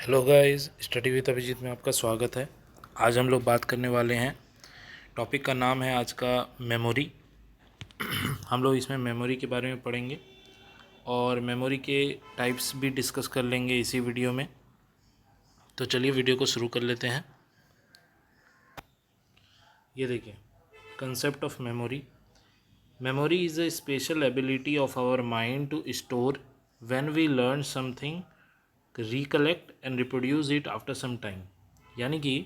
Hello guys, study with Abhijeet में आपका स्वागत है। आज हम लोग बात करने वाले हैं, टॉपिक का नाम है आज का मेमोरी। हम लोग इसमें मेमोरी के बारे में पढ़ेंगे और मेमोरी के टाइप्स भी डिस्कस कर लेंगे इसी वीडियो में। तो चलिए वीडियो को शुरू कर लेते हैं। ये देखिए, concept of memory. Memory is a special ability of our mind to store when we learn something, recollect and reproduce it after some time. यानी कि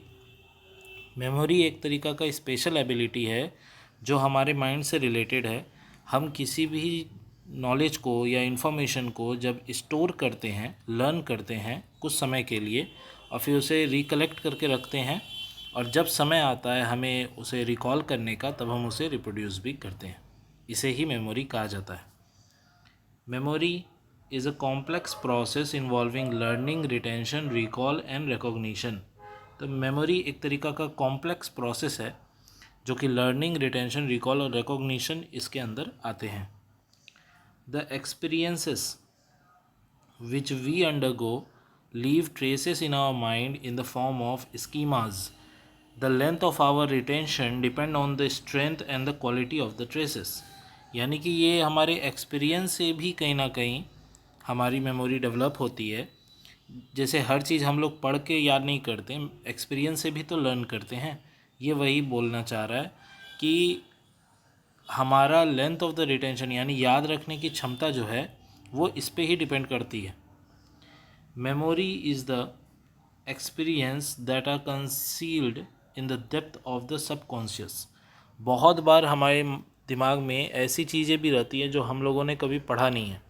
मेमोरी एक तरीका का स्पेशल एबिलिटी है जो हमारे माइंड से रिलेटेड है। हम किसी भी नॉलेज को या इन्फॉर्मेशन को जब स्टोर करते हैं, लर्न करते हैं कुछ समय के लिए और फिर उसे रिकलेक्ट करके रखते हैं, और जब समय आता है हमें उसे रिकॉल करने का, तब हम उसे रिप्रोड्यूस भी करते हैं। इसे ही मेमोरी कहा जाता है। Memory is a complex process involving learning, retention, recall and recognition। तो मेमोरी एक तरीका का कॉम्प्लेक्स प्रोसेस है जो कि लर्निंग, रिटेंशन, रिकॉल और रिकॉग्निशन इसके अंदर आते हैं। The experiences which we undergo leave traces in our mind in the form of schemas. The length of our retention depend on the strength and the quality of the traces. यानी कि ये हमारे experience से भी कहीं ना कहीं हमारी मेमोरी डेवलप होती है। जैसे हर चीज़ हम लोग पढ़ के याद नहीं करते, एक्सपीरियंस से भी तो लर्न करते हैं। ये वही बोलना चाह रहा है कि हमारा लेंथ ऑफ द रिटेंशन यानी याद रखने की क्षमता जो है वो इस पे ही डिपेंड करती है। Memory is the experience that are concealed in the depth of the subconscious. बहुत बार हमारे दिमाग में ऐसी चीज़ें भी रहती हैं जो हम लोगों ने कभी पढ़ा नहीं है।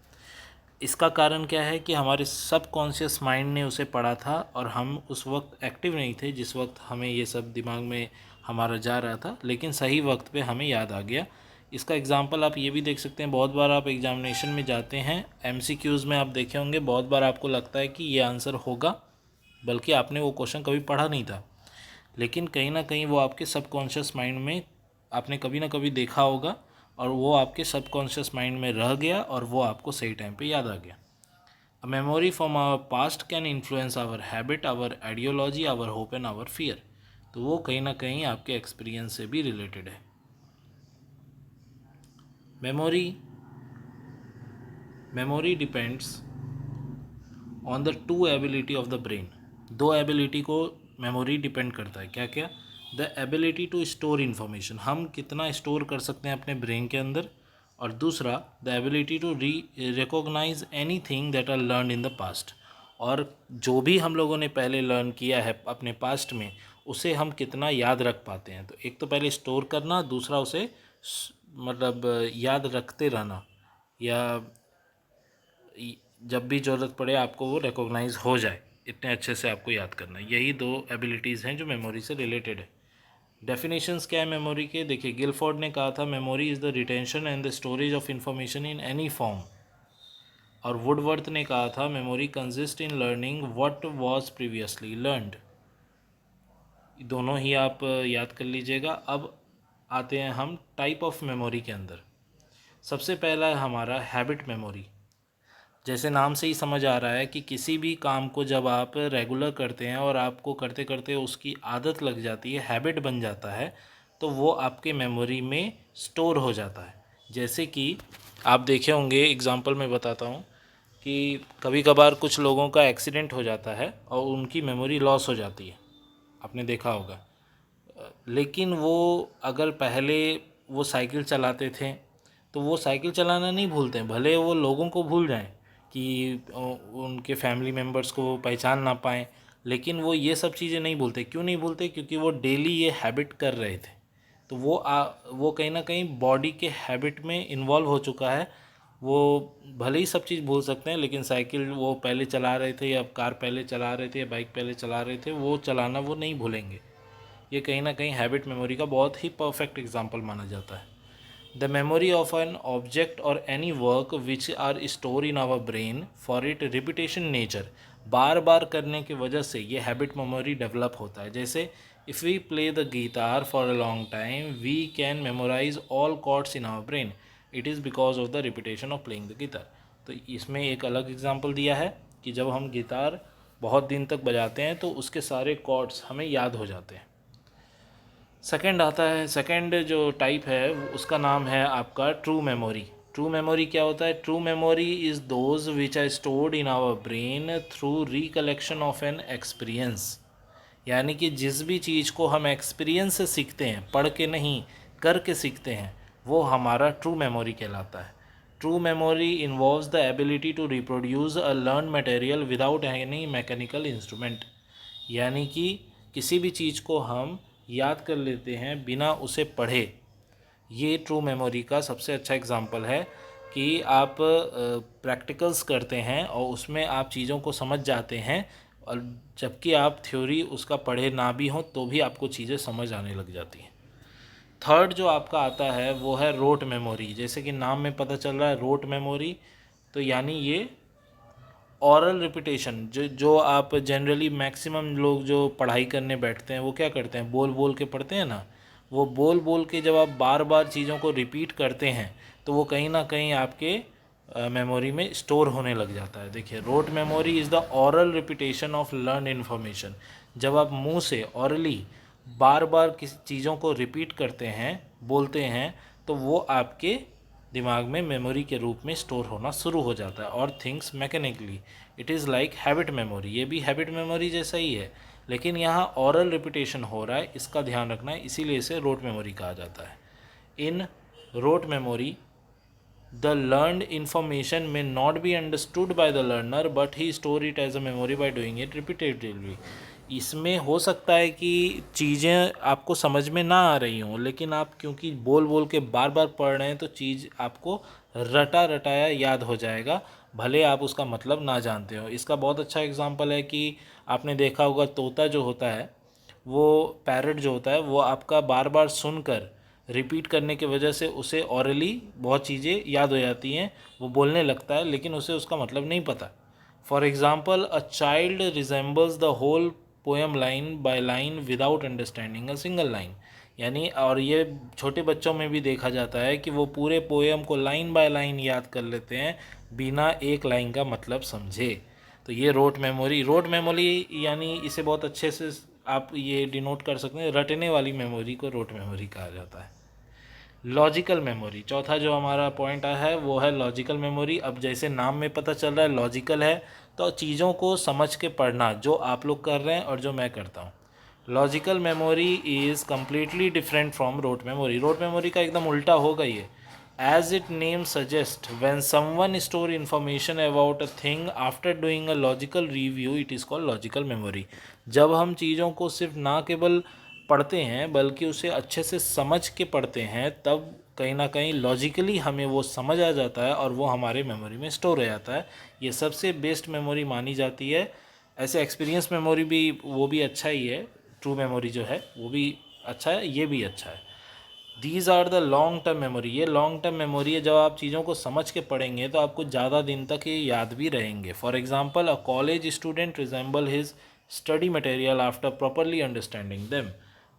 इसका कारण क्या है कि हमारे सबकॉन्शियस माइंड ने उसे पढ़ा था और हम उस वक्त एक्टिव नहीं थे जिस वक्त हमें ये सब दिमाग में हमारा जा रहा था, लेकिन सही वक्त पे हमें याद आ गया। इसका एग्जांपल आप ये भी देख सकते हैं। बहुत बार आप एग्जामिनेशन में जाते हैं, एमसीक्यूज़ में आप देखे होंगे, बहुत बार आपको लगता है कि ये आंसर होगा, बल्कि आपने वो क्वेश्चन कभी पढ़ा नहीं था, लेकिन कहीं ना कहीं वो आपके सबकॉन्शियस माइंड में आपने कभी ना कभी देखा होगा और वो आपके सबकॉन्शियस माइंड में रह गया और वो आपको सही टाइम पे याद आ गया। A memory from our past can influence our habit, our ideology, our hope and our fear. तो वो कहीं ना कहीं आपके एक्सपीरियंस से भी रिलेटेड है। Memory memory depends on the two ability of the brain. दो एबिलिटी को मेमोरी डिपेंड करता है। क्या क्या? The ability to store information, हम कितना स्टोर कर सकते हैं अपने ब्रेन के अंदर, और दूसरा the ability to recognise any thing that are learn in the past. और जो भी हम लोगों ने पहले लर्न किया है अपने पास्ट में, उसे हम कितना याद रख पाते हैं। तो एक तो पहले स्टोर करना, दूसरा उसे मतलब याद रखते रहना, या जब भी ज़रूरत पड़े आपको वो रिकॉग्नाइज हो जाए, इतने अच्छे से आपको याद करना। यही दो एबिलिटीज़ हैं जो मेमोरी से रिलेटेड है। डेफिनेशंस क्या है मेमोरी के? देखिए, गिलफोर्ड ने कहा था memory is the retention and the storage of information in any form. और वुडवर्थ ने कहा था memory consist in learning what was previously learned. दोनों ही आप याद कर लीजिएगा। अब आते हैं हम टाइप ऑफ मेमोरी के अंदर। सबसे पहला है हमारा हैबिट मेमोरी। जैसे नाम से ही समझ आ रहा है कि किसी भी काम को जब आप रेगुलर करते हैं और आपको करते करते उसकी आदत लग जाती है, हैबिट बन जाता है, तो वो आपके मेमोरी में स्टोर हो जाता है। जैसे कि आप देखे होंगे, एग्जांपल मैं बताता हूँ कि कभी कभार कुछ लोगों का एक्सीडेंट हो जाता है और उनकी मेमोरी लॉस हो जाती है, आपने देखा होगा। लेकिन वो अगर पहले वो साइकिल चलाते थे तो वो साइकिल चलाना नहीं भूलते हैं, भले वो लोगों को भूल जाएं कि उनके फैमिली मेम्बर्स को पहचान ना पाएँ, लेकिन वो ये सब चीज़ें नहीं भूलते। क्यों नहीं भूलते? क्योंकि वो डेली ये हैबिट कर रहे थे। तो वो कहीं ना कहीं बॉडी के हैबिट में इन्वॉल्व हो चुका है। वो भले ही सब चीज़ भूल सकते हैं, लेकिन साइकिल वो पहले चला रहे थे या कार पहले चला रहे थे या बाइक पहले चला रहे थे, वो चलाना वो नहीं भूलेंगे। ये कहीं ना कहीं हैबिट मेमोरी का बहुत ही परफेक्ट एग्जाम्पल माना जाता है। The memory of an object और any work which are store in our brain for it repetition nature. बार बार करने की वजह से ये हैबिट मेमोरी डेवलप होता है। जैसे if we play the guitar for a long time we can memorise all chords in our brain. It is because of the repetition of playing the guitar. तो इसमें एक अलग एग्जाम्पल दिया है कि जब हम गिटार बहुत दिन तक बजाते हैं तो उसके सारे कॉर्ड्स हमें याद हो जाते हैं। सेकंड आता है, सेकंड जो टाइप है उसका नाम है आपका ट्रू मेमोरी। ट्रू मेमोरी क्या होता है? True memory is those which are stored in our brain through recollection of an experience. यानी कि जिस भी चीज़ को हम एक्सपीरियंस से सीखते हैं, पढ़ के नहीं करके सीखते हैं, वो हमारा ट्रू मेमोरी कहलाता है। True memory involves the ability to reproduce a learn material without any mechanical instrument. यानी कि किसी भी चीज़ को हम याद कर लेते हैं बिना उसे पढ़े। ये ट्रू मेमोरी का सबसे अच्छा एग्जांपल है कि आप प्रैक्टिकल्स करते हैं और उसमें आप चीज़ों को समझ जाते हैं, और जबकि आप थ्योरी उसका पढ़े ना भी हों तो भी आपको चीज़ें समझ आने लग जाती हैं। थर्ड जो आपका आता है वो है रोट मेमोरी। जैसे कि नाम में पता चल रहा है रोट मेमोरी, तो यानी ये ऑरल रिपीटेशन, जो आप जनरली मैक्सिमम लोग जो पढ़ाई करने बैठते हैं वो क्या करते हैं, बोल बोल के पढ़ते हैं ना। वो बोल बोल के जब आप बार बार चीज़ों को रिपीट करते हैं तो वो कहीं ना कहीं आपके मेमोरी में स्टोर होने लग जाता है। देखिए, rote memory is the oral repetition of learn information. जब आप मुंह से ऑरली बार बार किसी चीज़ों को रिपीट करते हैं, बोलते हैं, तो वो आपके दिमाग में मेमोरी के रूप में स्टोर होना शुरू हो जाता है। और things mechanically, it is like habit memory. ये भी हैबिट मेमोरी जैसा ही है, लेकिन यहाँ ऑरल रिपीटेशन हो रहा है, इसका ध्यान रखना है, इसीलिए इसे रोट मेमोरी कहा जाता है। In rote memory the learned information may not be understood by the learner but he store it as a memory by doing it repetitively। इसमें हो सकता है कि चीज़ें आपको समझ में ना आ रही हों, लेकिन आप क्योंकि बोल बोल के बार बार पढ़ रहे हैं तो चीज़ आपको रटा रटाया याद हो जाएगा, भले आप उसका मतलब ना जानते हो। इसका बहुत अच्छा एग्जांपल है कि आपने देखा होगा तोता जो होता है, वो पैरट जो होता है, वो आपका बार बार सुनकर रिपीट करने की वजह से उसे ऑरली बहुत चीज़ें याद हो जाती हैं, वो बोलने लगता है लेकिन उसे उसका मतलब नहीं पता। For example, a child resembles the whole poem line by line without understanding a single line. यानी, और ये छोटे बच्चों में भी देखा जाता है कि वो पूरे पोएम को लाइन बाय लाइन याद कर लेते हैं बिना एक लाइन का मतलब समझे। तो ये रोट मेमोरी यानी इसे बहुत अच्छे से आप ये डिनोट कर सकते हैं, रटने वाली मेमोरी को रोट मेमोरी कहा जाता है। लॉजिकल मेमोरी, चौथा जो हमारा पॉइंट है वो है लॉजिकल मेमोरी। अब जैसे नाम में पता चल रहा है लॉजिकल है, तो चीज़ों को समझ के पढ़ना, जो आप लोग कर रहे हैं और जो मैं करता हूँ। Logical memory is completely different from rote memory. Rote memory का एकदम उल्टा होगा ये। As it name suggest, when someone store information about a thing after doing a logical review, it is called logical memory. जब हम चीज़ों को सिर्फ ना केवल पढ़ते हैं बल्कि उसे अच्छे से समझ के पढ़ते हैं, तब कहीं ना कहीं लॉजिकली हमें वो समझ आ जाता है और वो हमारे मेमोरी में स्टोर हो जाता है। ये सबसे बेस्ट मेमोरी मानी जाती है। ऐसे एक्सपीरियंस मेमोरी भी, वो भी अच्छा ही है। ट्रू मेमोरी जो है वो भी अच्छा है, ये भी अच्छा है। These are the long term memory. ये लॉन्ग टर्म मेमोरी है, जब आप चीज़ों को समझ के पढ़ेंगे तो आपको ज़्यादा दिन तक ये याद भी रहेंगे। For example, a college student resemble his study material after properly understanding them.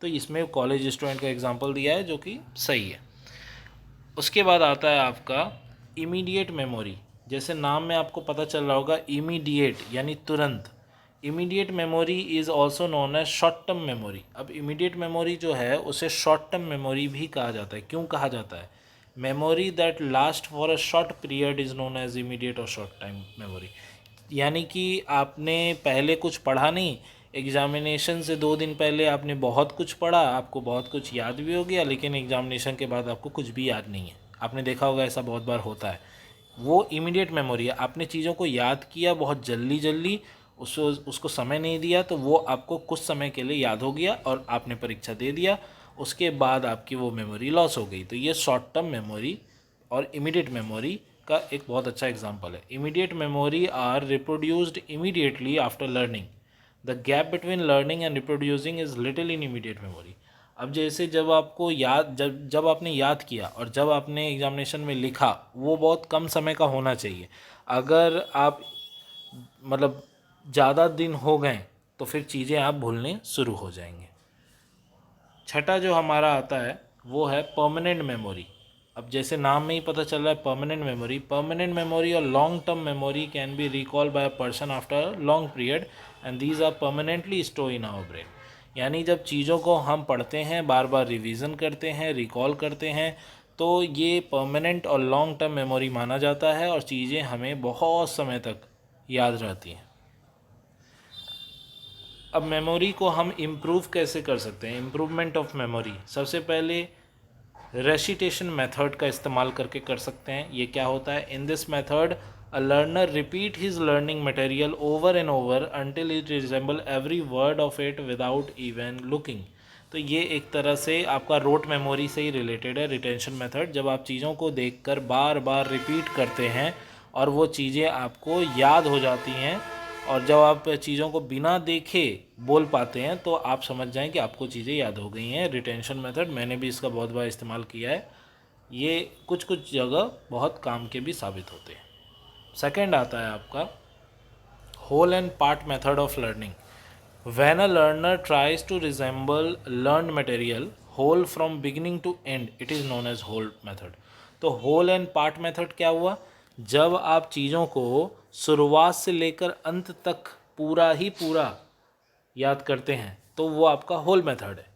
तो इसमें कॉलेज स्टूडेंट का एग्जाम्पल दिया है जो कि सही है। उसके बाद आता है आपका इमीडिएट मेमोरी। जैसे नाम में आपको पता चल रहा होगा, इमीडिएट यानी तुरंत। Immediate memory is also known as short term memory. अब इमीडिएट मेमोरी जो है उसे शॉर्ट टर्म मेमोरी भी कहा जाता है। क्यों कहा जाता है? Memory that last for a short period is known as immediate और शॉर्ट टाइम मेमोरी। यानी कि आपने पहले कुछ पढ़ा नहीं, एग्ज़ामिनेशन से 2 दिन पहले आपने बहुत कुछ पढ़ा, आपको बहुत कुछ याद भी हो गया, लेकिन एग्ज़ामिनेशन के बाद आपको कुछ भी याद नहीं है। आपने देखा होगा, ऐसा बहुत बार होता है। वो इमीडिएट मेमोरी है। आपने चीज़ों को याद किया बहुत जल्दी जल्दी, उसको समय नहीं दिया, तो वो आपको कुछ समय के लिए याद हो गया और आपने परीक्षा दे दिया, उसके बाद आपकी वो मेमोरी लॉस हो गई। तो ये शॉर्ट टर्म मेमोरी और इमीडिएट मेमोरी का एक बहुत अच्छा एग्जांपल है। Immediate memory are reproduced immediately after learning. The gap between learning and reproducing is little in immediate memory. अब जैसे जब आपको याद, जब आपने याद किया और जब आपने एग्जामिनेशन में लिखा, वो बहुत कम समय का होना चाहिए। अगर आप मतलब ज़्यादा दिन हो गए तो फिर चीज़ें आप भूलने शुरू हो जाएंगे। छठा जो हमारा आता है वो है परमानेंट मेमोरी। अब जैसे नाम में ही पता चल रहा है परमानेंट मेमोरी और long term memory can be recall by a person after a long period and these are permanently store in our brain. यानी जब चीज़ों को हम पढ़ते हैं, बार बार रिवीजन करते हैं, रिकॉल करते हैं, तो ये परमानेंट और लॉन्ग टर्म मेमोरी माना जाता है और चीज़ें हमें बहुत समय तक याद रहती हैं। अब मेमोरी को हम इम्प्रूव कैसे कर सकते हैं? इम्प्रूवमेंट ऑफ मेमोरी सबसे पहले रेसिटेशन मेथड का इस्तेमाल करके कर सकते हैं। ये क्या होता है? In this method a learner repeat his learning material over and over until it resemble every word of it without even looking. तो ये एक तरह से आपका रोट मेमोरी से ही रिलेटेड है रिटेंशन मेथड। जब आप चीज़ों को देखकर बार बार रिपीट करते हैं और वो चीज़ें आपको याद हो जाती हैं, और जब आप चीज़ों को बिना देखे बोल पाते हैं तो आप समझ जाएं कि आपको चीज़ें याद हो गई हैं। रिटेंशन मेथड मैंने भी इसका बहुत बार इस्तेमाल किया है। ये कुछ कुछ जगह बहुत काम के भी साबित होते हैं। सेकंड आता है आपका whole and part method of learning. When a learner tries to resemble learn material whole from beginning to end, it is known as whole method. तो होल एंड पार्ट मेथड क्या हुआ? जब आप चीज़ों को शुरुआत से लेकर अंत तक पूरा ही पूरा याद करते हैं तो वो आपका होल मेथड है।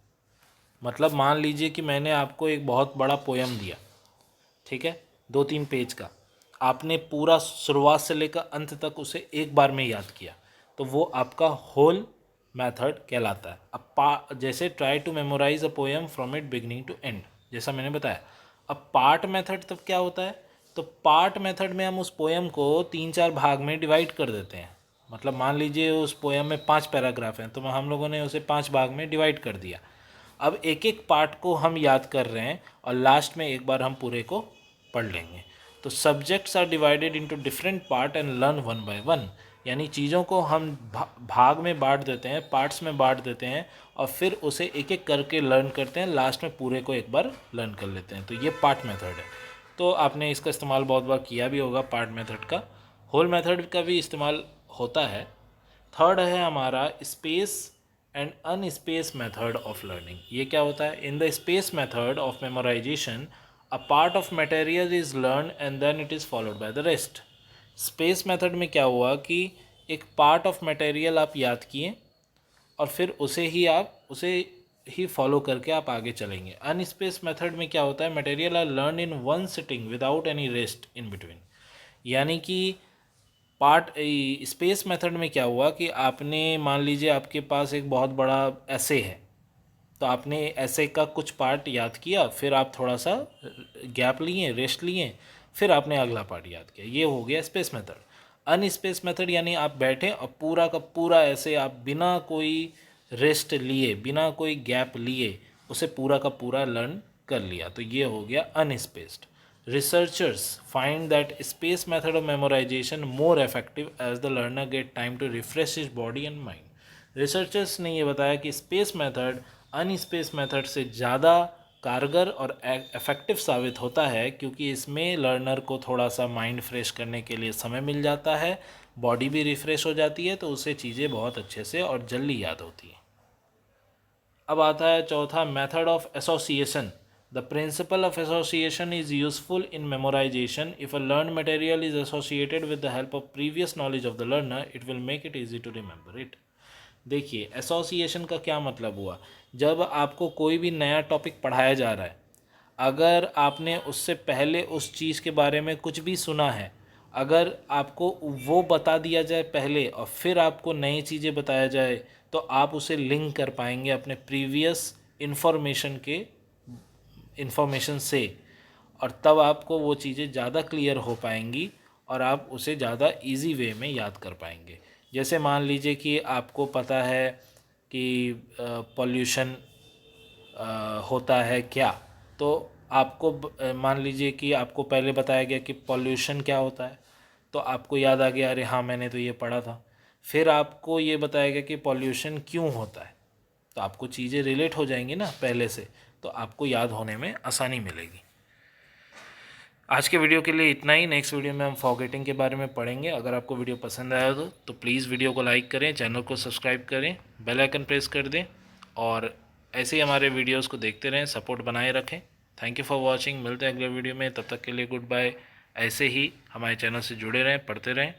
मतलब मान लीजिए कि मैंने आपको एक बहुत बड़ा पोयम दिया, ठीक है, 2-3 पेज का, आपने पूरा शुरुआत से लेकर अंत तक उसे एक बार में याद किया, तो वो आपका होल मेथड कहलाता है। अब जैसे try to memorise a poem from it beginning to end, जैसा मैंने बताया। अब पार्ट मेथड तब क्या होता है? तो पार्ट मेथड में हम उस पोएम को 3-4 भाग में डिवाइड कर देते हैं। मतलब मान लीजिए उस पोएम में 5 पैराग्राफ हैं, तो हम लोगों ने उसे 5 भाग में डिवाइड कर दिया। अब एक एक पार्ट को हम याद कर रहे हैं और लास्ट में एक बार हम पूरे को पढ़ लेंगे। तो subjects are divided into different part and learn one by one. यानी चीज़ों को हम भाग में बांट देते हैं, पार्ट्स में बांट देते हैं और फिर उसे एक एक करके लर्न करते हैं, लास्ट में पूरे को एक बार लर्न कर लेते हैं। तो ये पार्ट मेथड है। तो आपने इसका इस्तेमाल बहुत बार किया भी होगा पार्ट मेथड का। होल मेथड का भी इस्तेमाल होता है। थर्ड है हमारा space and unspace method of learning. ये क्या होता है? In the space method of memorisation a part of material is learn and then it is followed by the rest. Space method में क्या हुआ कि एक पार्ट ऑफ मटेरियल आप याद किए और फिर उसे ही फॉलो करके आप आगे चलेंगे। अनस्पेस मेथड में क्या होता है? Material are learn in one sitting without any rest in between. यानी कि स्पेस मेथड में क्या हुआ कि आपने मान लीजिए आपके पास एक बहुत बड़ा ऐसे है, तो आपने ऐसे का कुछ पार्ट याद किया, फिर आप थोड़ा सा गैप लिए, रेस्ट लिए, फिर आपने अगला पार्ट याद किया। ये हो गया स्पेस मेथड। अनस्पेस मेथड यानी आप बैठे और पूरा का पूरा ऐसे आप बिना कोई रेस्ट लिए, बिना कोई गैप लिए उसे पूरा का पूरा लर्न कर लिया, तो ये हो गया अनस्पेस्ड। Researchers find that space method of memorization more effective as the learner get time to refresh his body and mind. Researchers ने ये बताया कि स्पेस मेथड अनस्पेस मेथड से ज़्यादा कारगर और इफ़ेक्टिव साबित होता है, क्योंकि इसमें लर्नर को थोड़ा सा माइंड फ्रेश करने के लिए समय मिल जाता है, बॉडी भी रिफ़्रेश हो जाती है, तो उससे चीज़ें बहुत अच्छे से और जल्दी याद होती हैं। अब आता है चौथा, method of association. The principle of association is useful in memorization. If a learned material is associated with the help of previous knowledge of the learner, it will make it easy to remember it. देखिए association का क्या मतलब हुआ? जब आपको कोई भी नया टॉपिक पढ़ाया जा रहा है, अगर आपने उससे पहले उस चीज़ के बारे में कुछ भी सुना है, अगर आपको वो बता दिया जाए पहले और फिर आपको नई चीज़ें बताया जाए, तो आप उसे लिंक कर पाएंगे अपने प्रीवियस इन्फॉर्मेशन से, और तब आपको वो चीज़ें ज़्यादा क्लियर हो पाएंगी और आप उसे ज़्यादा इजी वे में याद कर पाएंगे। जैसे मान लीजिए कि आपको पता है कि पॉल्यूशन होता है क्या, तो आपको मान लीजिए कि आपको पहले बताया गया कि पॉल्यूशन क्या होता है, तो आपको याद आ गया, अरे हाँ मैंने तो ये पढ़ा था। फिर आपको ये बताया गया कि पॉल्यूशन क्यों होता है, तो आपको चीज़ें रिलेट हो जाएंगी ना पहले से, तो आपको याद होने में आसानी मिलेगी। आज के वीडियो के लिए इतना ही। नेक्स्ट वीडियो में हम फॉरगेटिंग के बारे में पढ़ेंगे। अगर आपको वीडियो पसंद आया तो प्लीज़ वीडियो को लाइक करें, चैनल को सब्सक्राइब करें, बेल आइकन प्रेस कर दें और ऐसे ही हमारे वीडियोस को देखते रहें, सपोर्ट बनाए रखें। Thank you for watching. मिलते हैं अगले वीडियो में, तब तक के लिए गुड बाय। ऐसे ही हमारे चैनल से जुड़े रहें, पढ़ते रहें।